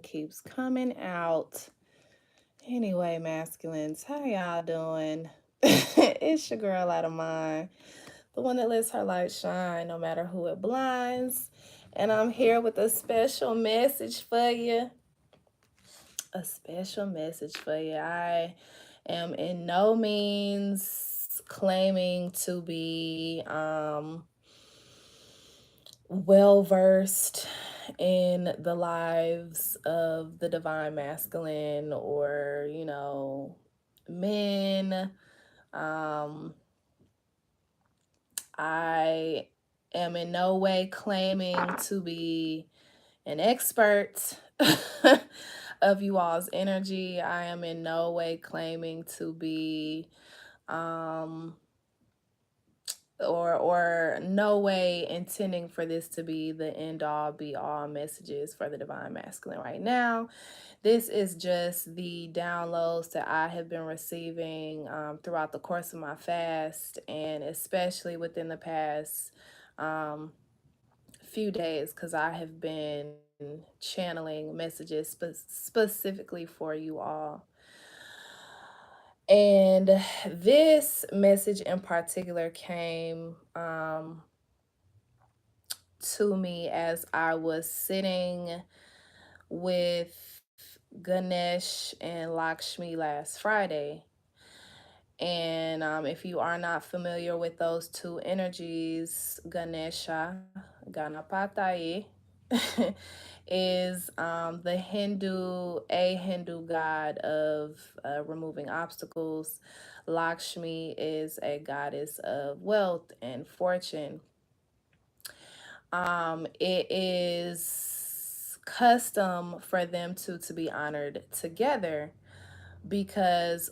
keeps coming out. Anyway, masculines, how y'all doing? It's your girl out of mine, the one that lets her light shine no matter who it blinds. And I'm here with a special message for you. A special message for you. I am in no means claiming to be well versed in the lives of the divine masculine or, men. Um, I am in no way claiming to be an expert of you all's energy. I am in no way claiming to be um or no way intending for this to be the end all be all messages for the divine masculine right now. This is just the downloads that I have been receiving throughout the course of my fast, and especially within the past um, few days, because I have been channeling messages specifically for you all. And this message in particular came to me as I was sitting with Ganesh and Lakshmi last Friday. And if you are not familiar with those two energies, Ganesha, Ganapataye, is a Hindu god of removing obstacles. Lakshmi is a goddess of wealth and fortune. It is custom for them to be honored together because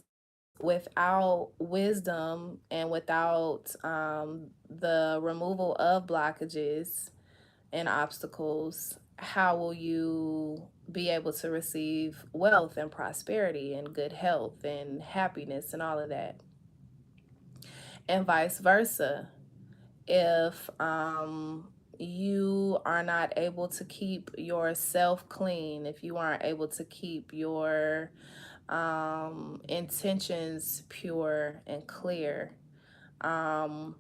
without wisdom and without the removal of blockages and obstacles, how will you be able to receive wealth and prosperity and good health and happiness and all of that? And vice versa. If you are not able to keep yourself clean, if you aren't able to keep your intentions pure and clear, um,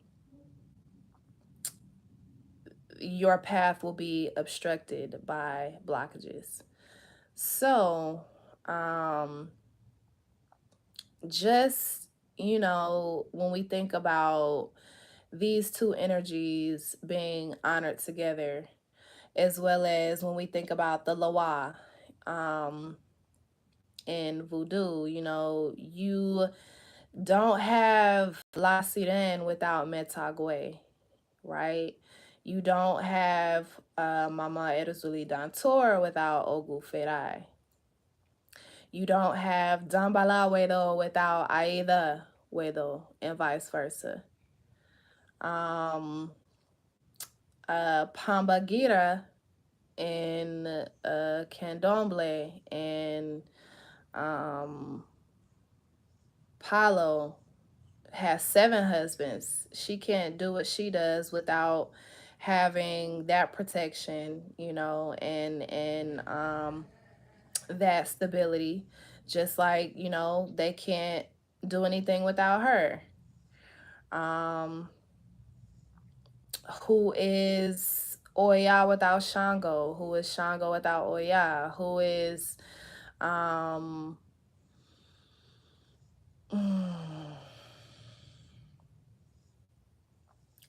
your path will be obstructed by blockages. So, um, just, when we think about these two energies being honored together, as well as when we think about the Loa um, in voodoo, you don't have La Sirene without Metagwe, right? You don't have Mama Erzuli Dantor without Ogu Ferai. You don't have Dambala Wedo without Aida Wedo, and vice versa. Um, Pamba Gira in Candomblé and um, Palo has 7 husbands. She can't do what she does without having that protection, and that stability. Just like, they can't do anything without her. Um, who is Oya without Shango? Who is Shango without Oya? Who is um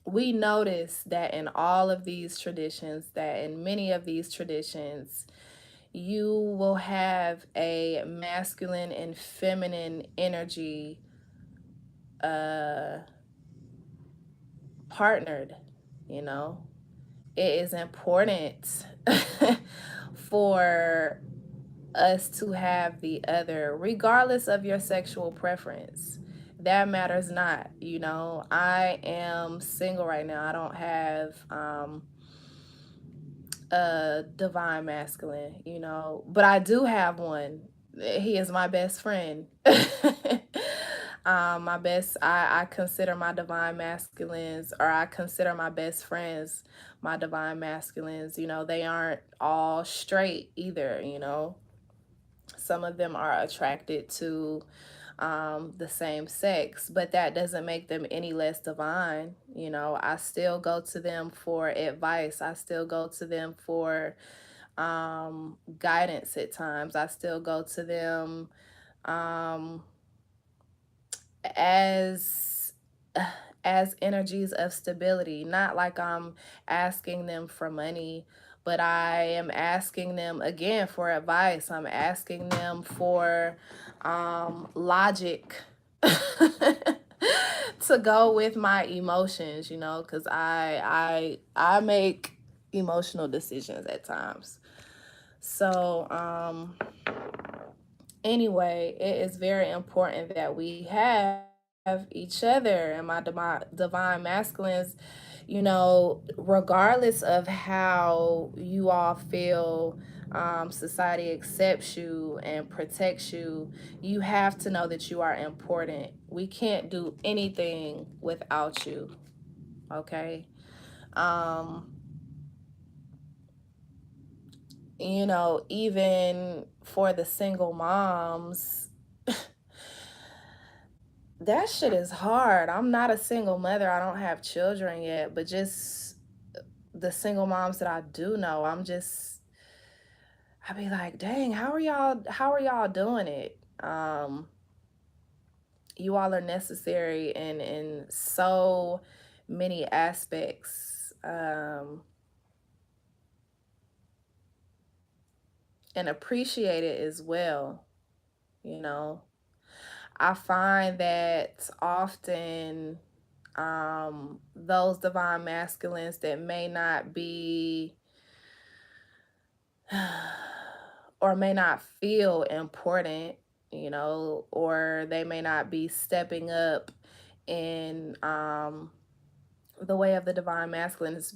we notice that in all of these traditions, that in many of these traditions, you will have a masculine and feminine energy uh, partnered, you know. It is important for us to have the other, regardless of your sexual preference. That matters not, I am single right now. I don't have a divine masculine, but I do have one. He is my best friend. I consider my divine masculines, or I consider my best friends my divine masculines. You know, they aren't all straight either, you know. Some of them are attracted to the same sex, but that doesn't make them any less divine. You know, I still go to them for advice. I still go to them for guidance at times. I still go to them um, as as energies of stability, not like I'm asking them for money, but I am asking them again for advice. I'm asking them for logic to go with my emotions, you know, because I make emotional decisions at times. So anyway, it is very important that we have each other, and my divine masculines, you know, regardless of how you all feel society accepts you and protects you, you have to know that you are important. We can't do anything without you, okay? Um, you know, even for the single moms, that shit is hard. I'm not a single mother. I don't have children yet, but just the single moms that I do know, I be like, dang, how are y'all doing it? You all are necessary in so many aspects. And appreciate it as well, you know. I find that often those divine masculines that may not be or may not feel important, you know, or they may not be stepping up in the way of the divine masculine is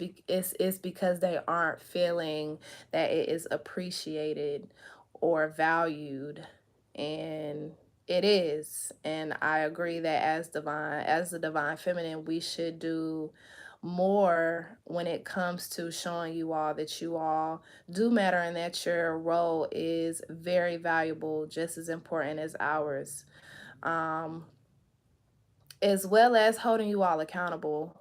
because they aren't feeling that it is appreciated or valued, and it is. And I agree that as the divine feminine, we should do more when it comes to showing you all that you all do matter and that your role is very valuable, just as important as ours, um as well as holding you all accountable.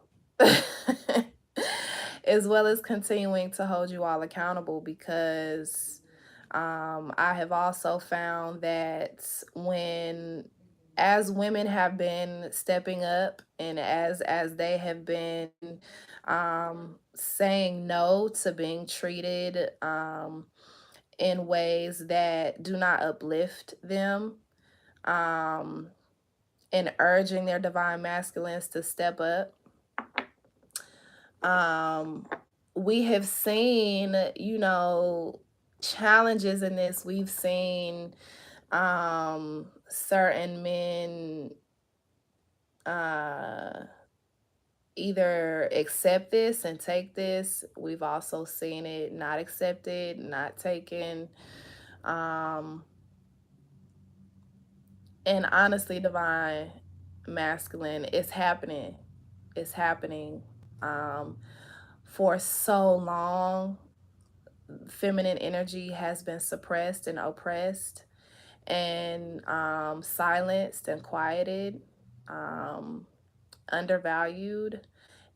As well as continuing to hold you all accountable, because I have also found that when as women have been stepping up, and as they have been saying no to being treated in ways that do not uplift them, um, and urging their divine masculines to step up, um, we have seen, you know, challenges in this. We've seen certain men uh either accept this and take this. We've also seen it not accepted, not taken. Um and honestly, divine masculine, it's happening. It's happening. Um for so long, feminine energy has been suppressed and oppressed, and silenced and quieted, um, undervalued.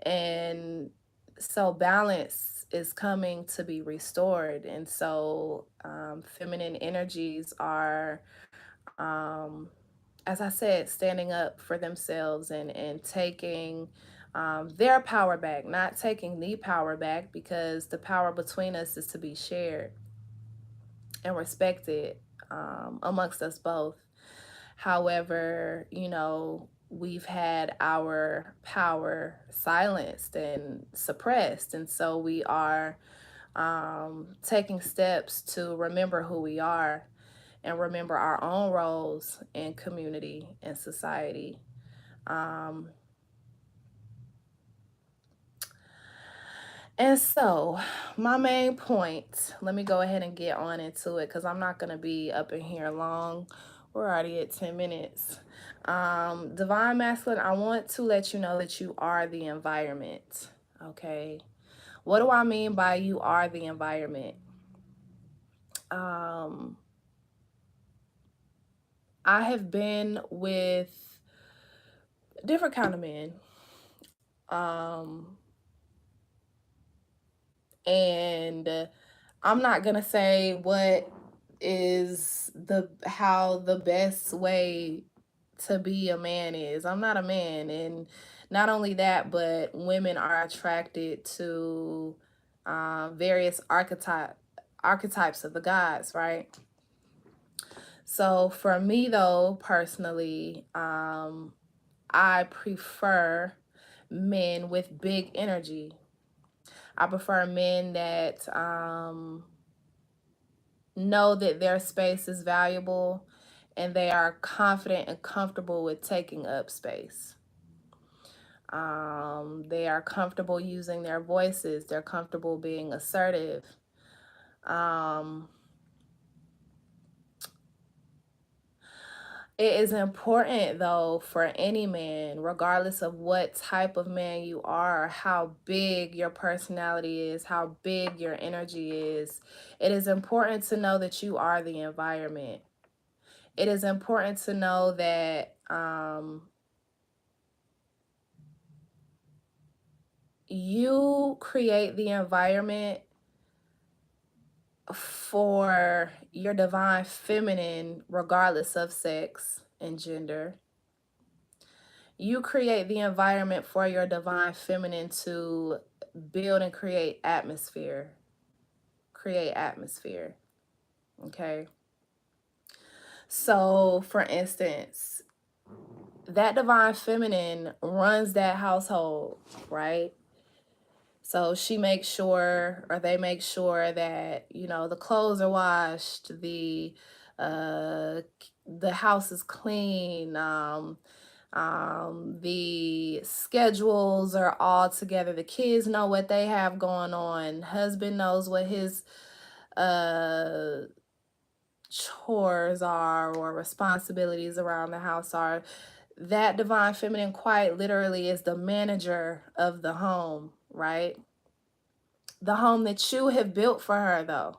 And so balance is coming to be restored. And so feminine energies are, um, as I said, standing up for themselves and taking their power back, not taking the power back, because the power between us is to be shared and respected amongst us both. However, you know, we've had our power silenced and suppressed. And so we are taking steps to remember who we are and remember our own roles in community and society. Um, and so, my main point, let me go ahead and get on into it, because I'm not going to be up in here long We're already at 10 minutes. Divine masculine, I want to let you know that you are the environment. Okay. What do I mean by you are the environment? Um, I have been with different kind of men. Um, and I'm not gonna say what is the how the best way to be a man is. I'm not a man, and not only that, but women are attracted to various archetypes of the gods, right? So for me, though, personally, I prefer men with big energy. I prefer men that know that their space is valuable and they are confident and comfortable with taking up space. They are comfortable using their voices. They're comfortable being assertive. Um, it is important, though, for any man, regardless of what type of man you are, how big your personality is, how big your energy is. It is important to know that you are the environment. It is important to know that you create the environment for your divine feminine, regardless of sex and gender. You create the environment for your divine feminine to build and create atmosphere. Create atmosphere. Okay. So, for instance, that divine feminine runs that household, right? So she makes sure, or they make sure that, you know, the clothes are washed, uh the house is clean, the schedules are all together. The kids know what they have going on. Husband knows what his uh chores are or responsibilities around the house are. That divine feminine quite literally is the manager of the home, right? The home that you have built for her, though.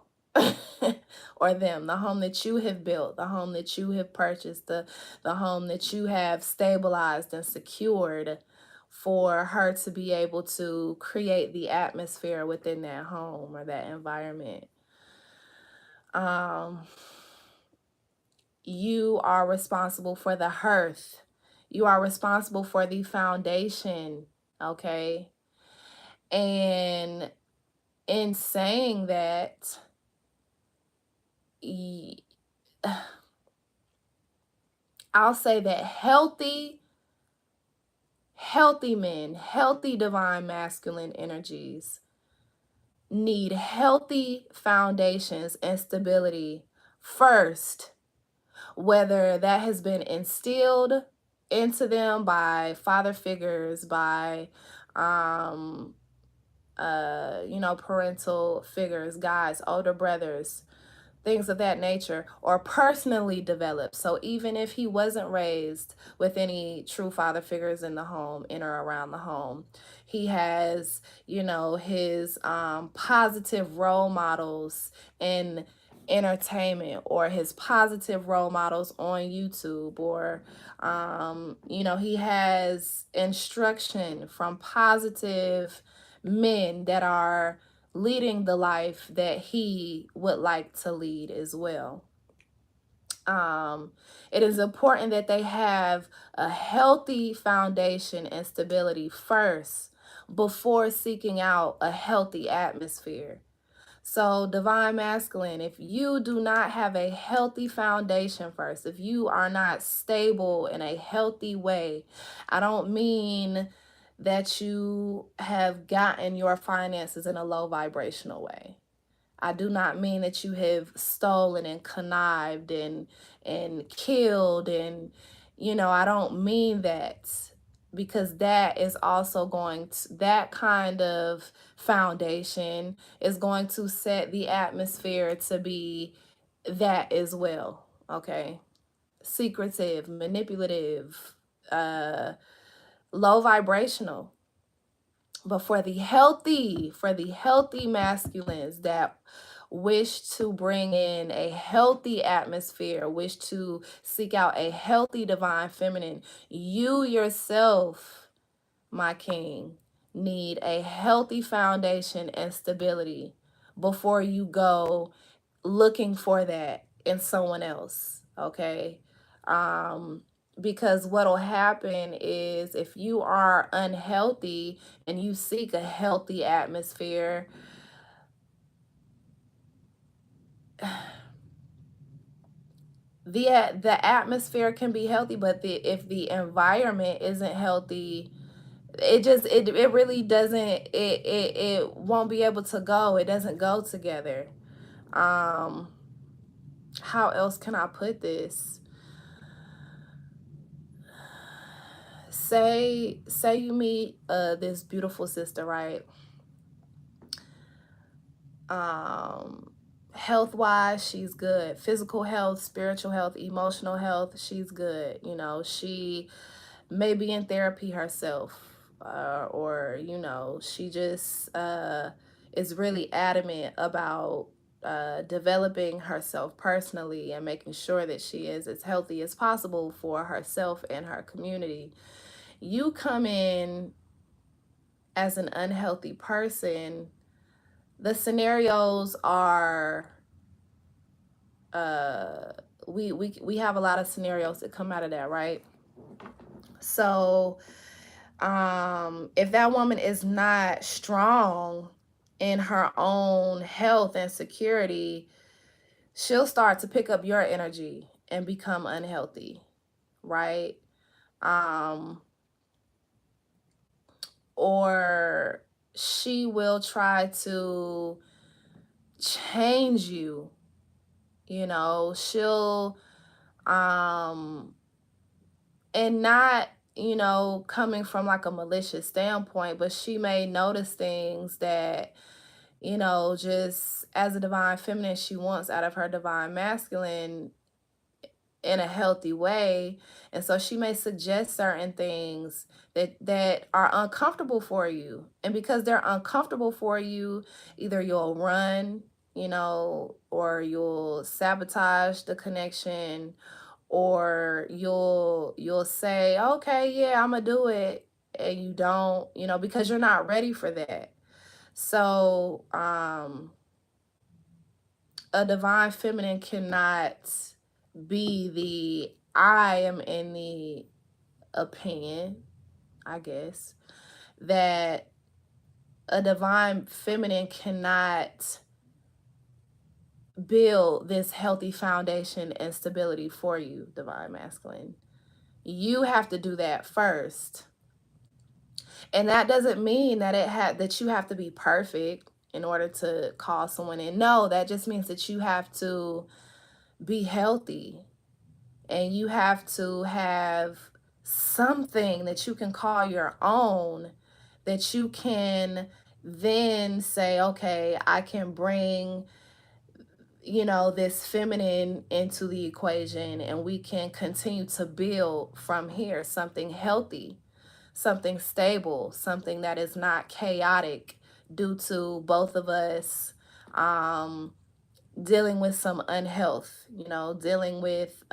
Or them, the home that you have built, the home that you have purchased, the home that you have stabilized and secured for her to be able to create the atmosphere within that home or that environment. um you are responsible for the hearth. You are responsible for the foundation. Okay. And in saying that, I'll say that healthy men, healthy divine masculine energies need healthy foundations and stability first, whether that has been instilled into them by father figures, by parental figures, guys, older brothers, things of that nature, or personally developed. So even if he wasn't raised with any true father figures in the home, in or around the home, he has, his positive role models in entertainment, or his positive role models on YouTube, or he has instruction from positive men that are leading the life that he would like to lead as well. It is important that they have a healthy foundation and stability first before seeking out a healthy atmosphere. So, divine masculine, if you do not have a healthy foundation first, if you are not stable in a healthy way, I don't mean that you have gotten your finances in a low vibrational way. I do not mean that you have stolen and connived and killed, and I don't mean that, because that is also that kind of foundation is going to set the atmosphere to be that as well. Okay. secretive, manipulative, low vibrational. But for the healthy masculines that wish to bring in a healthy atmosphere, wish to seek out a healthy divine feminine, you yourself, my king, need a healthy foundation and stability before you go looking for that in someone else, okay? um because what'll happen is, if you are unhealthy and you seek a healthy atmosphere, the atmosphere can be healthy, but if the environment isn't healthy, it really doesn't, it won't be able to go. It doesn't go together. um how else can I put this? Say you meet this beautiful sister, right? um Health wise, she's good. Physical health, spiritual health, emotional health, she's good. You know, she may be in therapy herself, or you know, she just is really adamant about developing herself personally and making sure that she is as healthy as possible for herself and her community. You come in as an unhealthy person, the scenarios are uh we have a lot of scenarios that come out of that, right? So if that woman is not strong in her own health and security, she'll start to pick up your energy and become unhealthy, right? um or she will try to change you. You know, she'll um and not, you know, coming from like a malicious standpoint, but she may notice things that, you know, just as a divine feminine, she wants out of her divine masculine in a healthy way. And so she may suggest certain things that are uncomfortable for you, and because they're uncomfortable for you, either you'll run, you know, or you'll sabotage the connection, or you'll say, okay, yeah, I'm gonna do it, and you don't, you know, because you're not ready for that. So a divine feminine cannot be the, I am in the opinion, I guess, that a divine feminine cannot build this healthy foundation and stability for you, divine masculine. You have to do that first. And that doesn't mean that that you have to be perfect in order to call someone in. No, that just means that you have to be healthy, and you have to have something that you can call your own, that you can then say, okay, I can bring, you know, this feminine into the equation, and we can continue to build from here something healthy, something stable, something that is not chaotic due to both of us dealing with some unhealth, you know, dealing with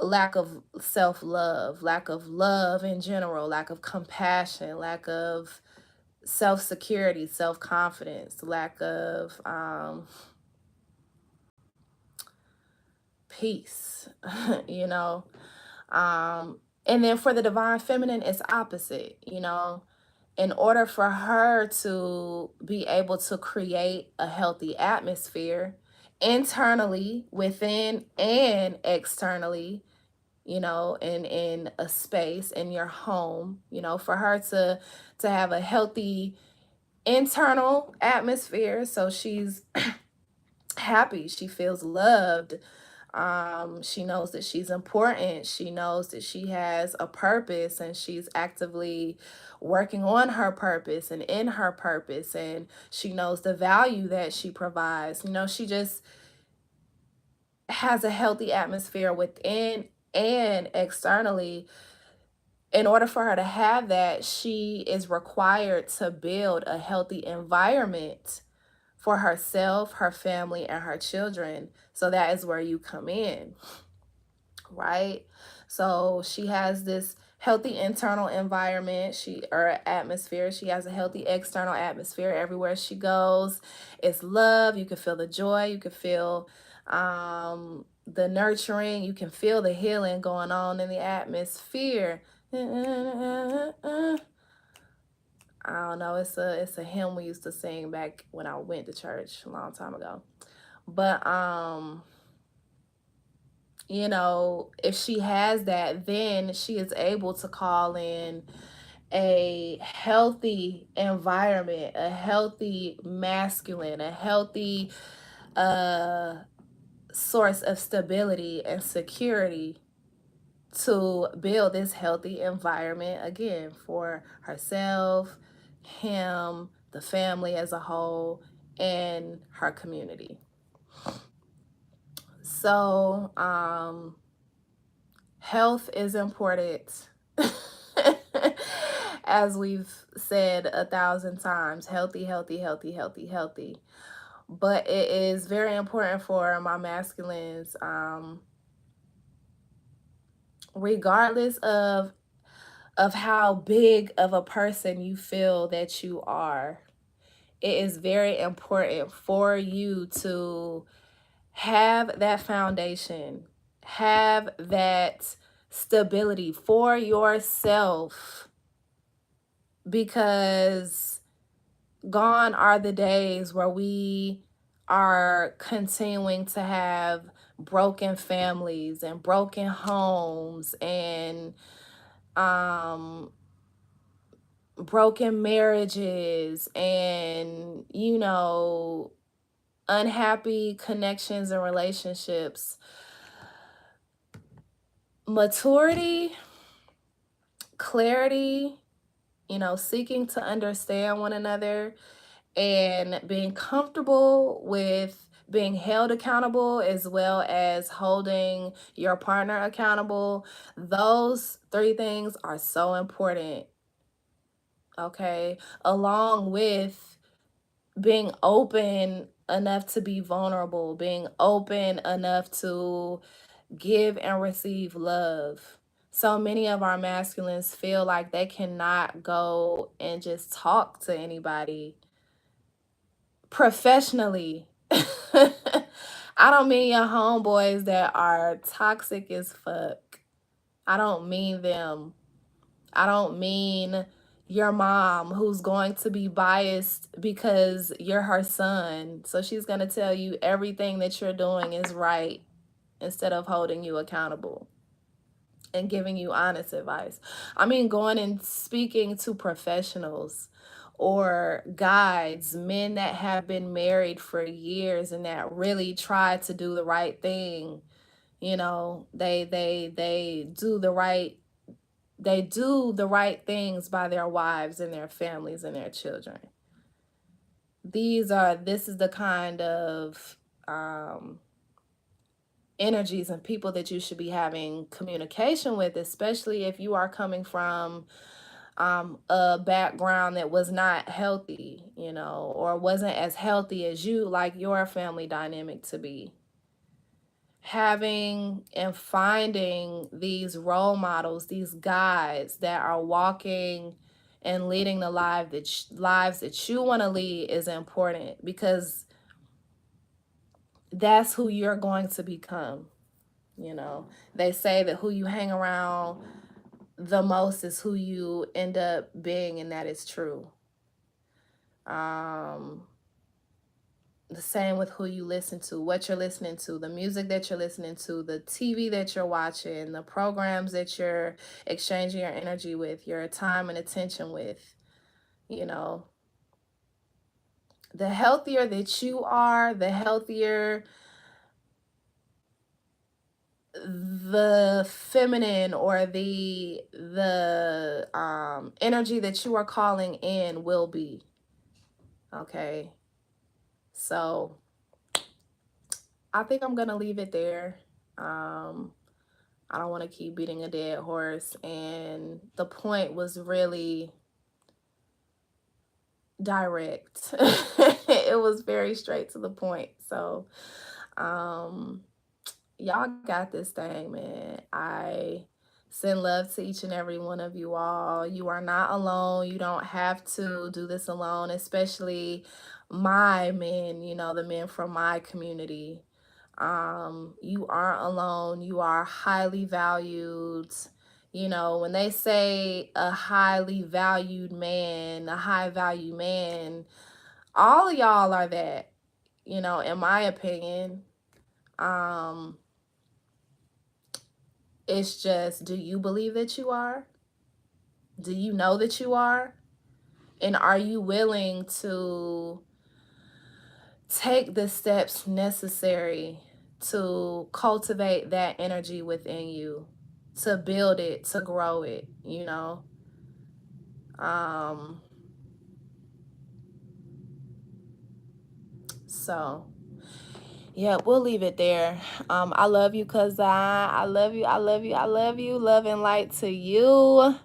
lack of self-love, lack of love in general, lack of compassion, lack of self-security, self-confidence, lack of peace, you know. And then for the divine feminine, it's opposite, you know. In order for her to be able to create a healthy atmosphere internally, within and externally, you know, in a space in your home, you know, for her to have a healthy internal atmosphere, so she's happy, she feels loved, she knows that she's important, she knows that she has a purpose, and she's actively working on her purpose and in her purpose, and she knows the value that she provides. You know, she just has a healthy atmosphere within and externally, in order for her to have that, she is required to build a healthy environment for herself, her family, and her children. So that is where you come in, right? So she has this healthy internal environment, or atmosphere. She has a healthy external atmosphere everywhere she goes. It's love. You can feel the joy. You can feel the nurturing. You can feel the healing going on in the atmosphere. I don't know. It's a hymn we used to sing back when I went to church a long time ago. But you know, if she has that, then she is able to call in a healthy environment, a healthy masculine, a healthy uh source of stability and security to build this healthy environment again for herself, him, the family as a whole, and her community. So, health is important. As we've said 1,000 times, healthy, healthy, healthy, healthy, healthy. But it is very important for my masculines, regardless of how big of a person you feel that you are. It is very important for you to have that foundation, have that stability for yourself, because gone are the days where we are continuing to have broken families and broken homes and um broken marriages and, you know, unhappy connections and relationships. Maturity, clarity, you know, seeking to understand one another and being comfortable with being held accountable as well as holding your partner accountable. Those three things are so important, okay? Along with being open enough to be vulnerable, being open enough to give and receive love. So many of our masculines feel like they cannot go and just talk to anybody professionally. I don't mean your homeboys that are toxic as fuck. I don't mean them. I don't mean your mom who's going to be biased because you're her son. So she's going to tell you everything that you're doing is right instead of holding you accountable and giving you honest advice. I mean, going and speaking to professionals or guides, men that have been married for years and that really try to do the right thing. You know, they do the right things by their wives and their families and their children. This is the kind of energies and people that you should be having communication with, especially if you are coming from a background that was not healthy, you know, or wasn't as healthy as you like your family dynamic to be. Having and finding these role models, these guides that are walking and leading the lives that you want to lead is important, because that's who you're going to become. You know, they say that who you hang around the most is who you end up being, and that is true. Um, the same with who you listen to, what you're listening to, the music that you're listening to, the TV that you're watching, the programs that you're exchanging your energy with, your time and attention with. You know, the healthier that you are, the healthier the feminine or the energy that you are calling in will be. Okay. So I think I'm gonna leave it there. Um, I don't want to keep beating a dead horse. And the point was really direct. It was very straight to the point. So, um, y'all got this thing, man. I send love to each and every one of you all. You are not alone. You don't have to do this alone, especially my men, the men from my community. You aren't alone. You are highly valued. When they say a highly valued man, a high value man, all of y'all are that, in my opinion. Um, it's just, do you believe that you are? Do you know that you are? And are you willing to take the steps necessary to cultivate that energy within you, to build it, to grow it? Um, so yeah, we'll leave it there. I love you, cuz I love you, I love you, I love you. Love and light to you.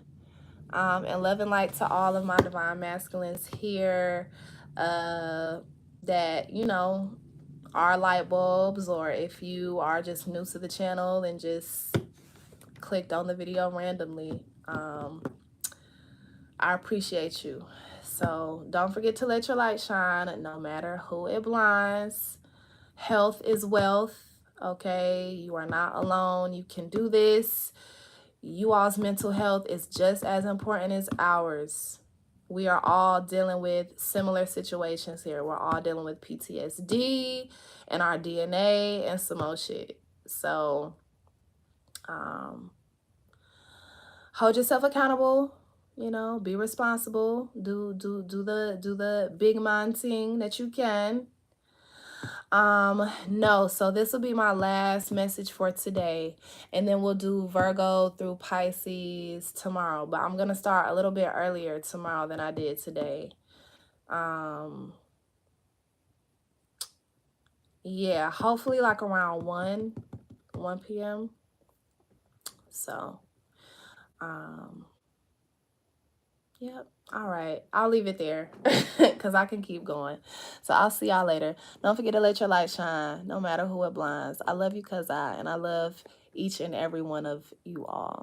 And love and light to all of my divine masculines here, that, are light bulbs, or if you are just new to the channel and just clicked on the video randomly. I appreciate you. So don't forget to let your light shine, no matter who it blinds. Health is wealth, okay? You are not alone. You can do this. You all's mental health is just as important as ours. We are all dealing with similar situations here. We're all dealing with PTSD and our DNA and some more shit. So, hold yourself accountable. Be responsible. Do the big man thing that you can. No, so this will be my last message for today, and then we'll do Virgo through Pisces tomorrow, but I'm gonna start a little bit earlier tomorrow than I did today. Yeah, hopefully like around 1 p.m. So, yep. All right. I'll leave it there because I can keep going. So I'll see y'all later. Don't forget to let your light shine, no matter who it blinds. I love you, and I love each and every one of you all.